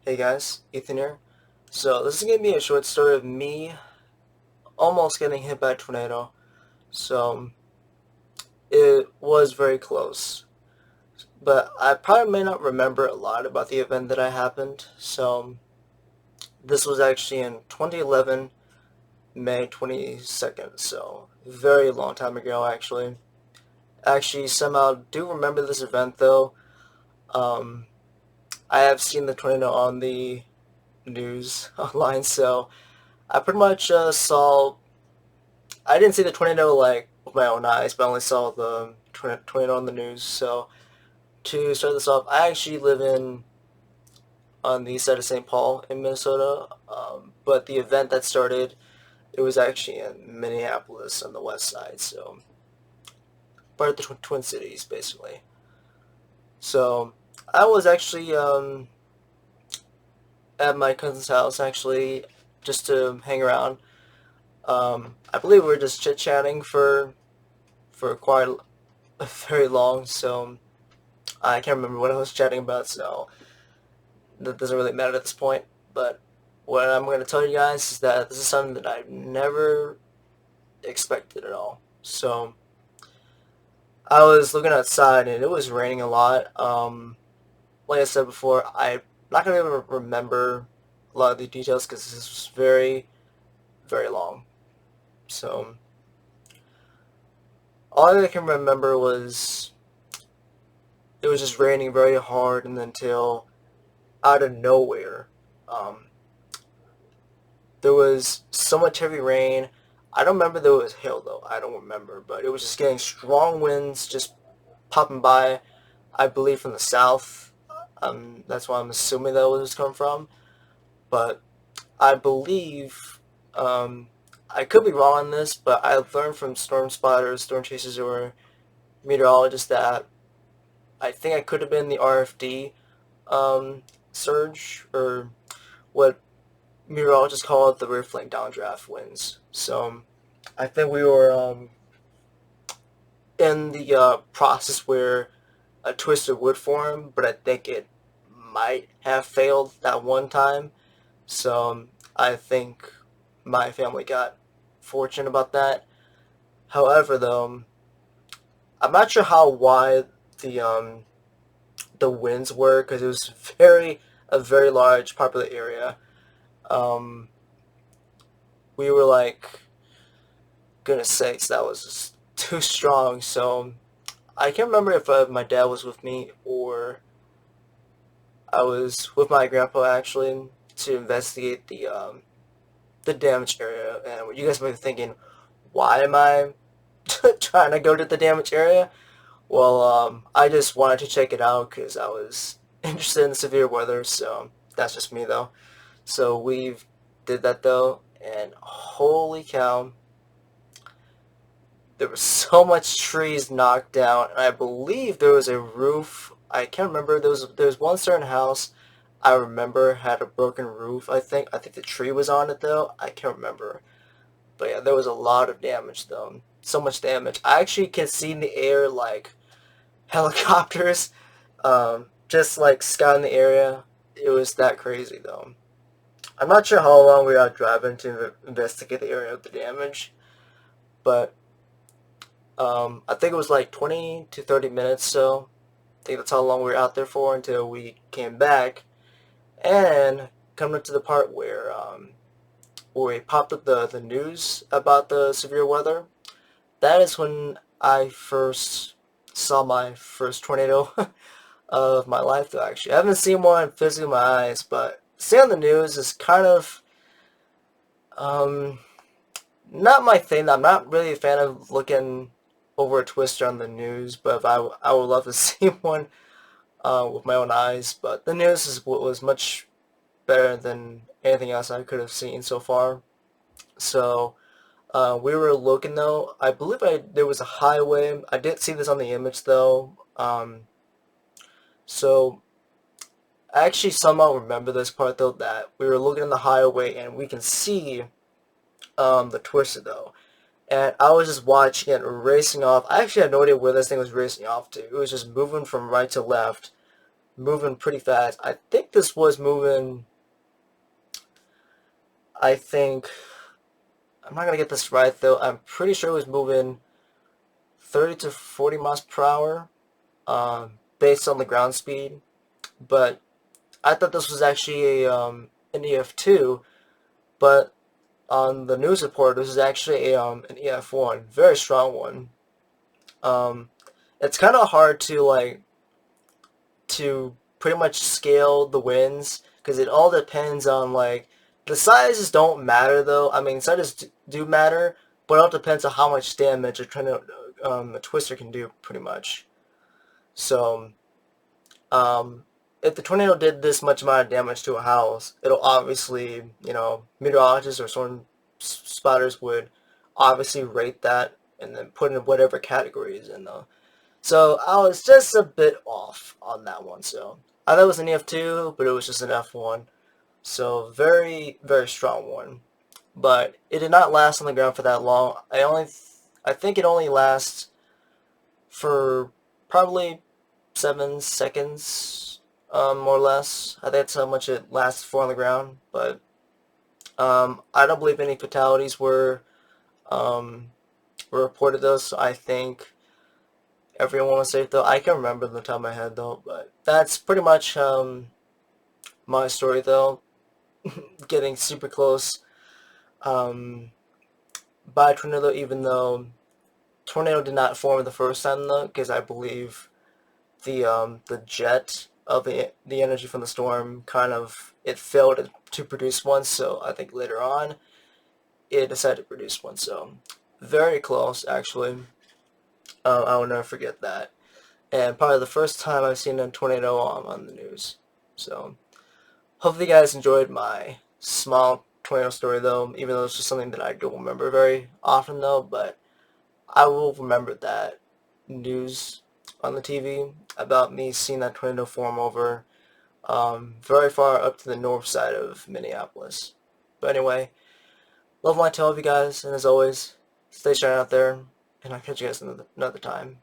Hey guys, Ethan here. So this is gonna be a short story of me almost getting hit by a tornado. So it was very close, but I probably may not remember a lot about the event that happened. So this was actually in 2011, May 22nd. So very long time ago, actually. Actually, somehow do remember this event though. Um, I have seen the tornado on the news online, so I pretty much saw. I didn't see the tornado like with my own eyes, but I only saw the tornado on the news. So to start this off, I actually live in on the east side of St. Paul in Minnesota. But the event that started, it was actually in Minneapolis on the west side. So part of the Twin Cities, basically. So I was actually at my cousin's house actually just to hang around. I believe we were just chit chatting for quite very long. So I can't remember what I was chatting about, so that doesn't really matter at this point. But what I'm going to tell you guys is that this is something that I never expected at all. So I was looking outside and it was raining a lot. Like I said before, I'm not going to be able to remember a lot of the details because this was very, very long. So all I can remember was it was just raining very hard and until out of nowhere. Um, There was so much heavy rain. I don't remember there was hail though. I don't remember, but it was just getting strong winds just popping by. I believe from the south. That's why I'm assuming that was coming from. But I believe I could be wrong on this, but I've learned from storm spotters, storm chasers, or meteorologists that I think I could have been the RFD surge or what meteorologists call it the rear flank downdraft winds. So I think we were in the process where a twister would form, but I think it might have failed that one time. So I think my family got fortunate about that. However, though, I'm not sure how wide the winds were because it was a very large popular area. Um, we were like, goodness sakes, that was just too strong. So I can't remember if my dad was with me or I was with my grandpa actually to investigate the damaged area. And you guys might be thinking, why am I trying to go to the damaged area? Well, I just wanted to check it out because I was interested in severe weather. So that's just me though. So we did that though, and holy cow, there was so much trees knocked down, and I believe there was a roof. I can't remember. There was one certain house I remember had a broken roof. I think the tree was on it though. I can't remember. But yeah, there was a lot of damage though. So much damage. I actually can see in the air like helicopters, just like scouting the area. It was that crazy though. I'm not sure how long we were out driving to investigate the area of the damage, but I think it was like 20 to 30 minutes. So I think that's how long we were out there for until we came back and coming up to the part where we popped up the news about the severe weather. That is when I first saw my first tornado of my life. Though actually, I haven't seen one physically with my eyes, but seeing on the news is kind of um, not my thing. I'm not really a fan of looking over a twister on the news, but if I would love to see one with my own eyes. But the news is what was much better than anything else I could have seen so far. So we were looking though. I believe there was a highway. I didn't see this on the image though. So I actually somehow remember this part though that we were looking at the highway and we can see the twister though. And I was just watching it racing off. I actually had no idea where this thing was racing off to. It was just moving from right to left, moving pretty fast. I think this was moving, I think, I'm not going to get this right though. I'm pretty sure it was moving 30 to 40 miles per hour based on the ground speed. But I thought this was actually an EF2, but on the news report, this is actually an EF1, very strong one. Um, it's kind of hard to to pretty much scale the winds because it all depends on the sizes don't matter though. I mean, sizes do matter, but it all depends on how much damage a twister can do pretty much. So um, if the tornado did this much amount of damage to a house, it'll obviously, meteorologists or storm spotters would obviously rate that and then put in whatever categories in though. So I was just a bit off on that one. So I thought it was an EF2, but it was just an F1. So very, very strong one. But it did not last on the ground for that long. I think it only lasts for probably 7 seconds, more or less. I think that's how much it lasts for on the ground. But I don't believe any fatalities were reported though. So I think everyone was safe though. I can't remember the top of my head though. But that's pretty much my story though. Getting super close by a tornado, even though tornado did not form the first time though, because I believe the jet of the energy from the storm kind of it failed to produce one. So I think later on it decided to produce one. So very close actually. I will never forget that. And probably the first time I've seen a tornado on the news. So hopefully you guys enjoyed my small tornado story though, even though it's just something that I don't remember very often though, but I will remember that news on the TV about me seeing that tornado form over very far up to the north side of Minneapolis. But anyway, love my tale of you guys, and as always, stay strong out there, and I'll catch you guys another time.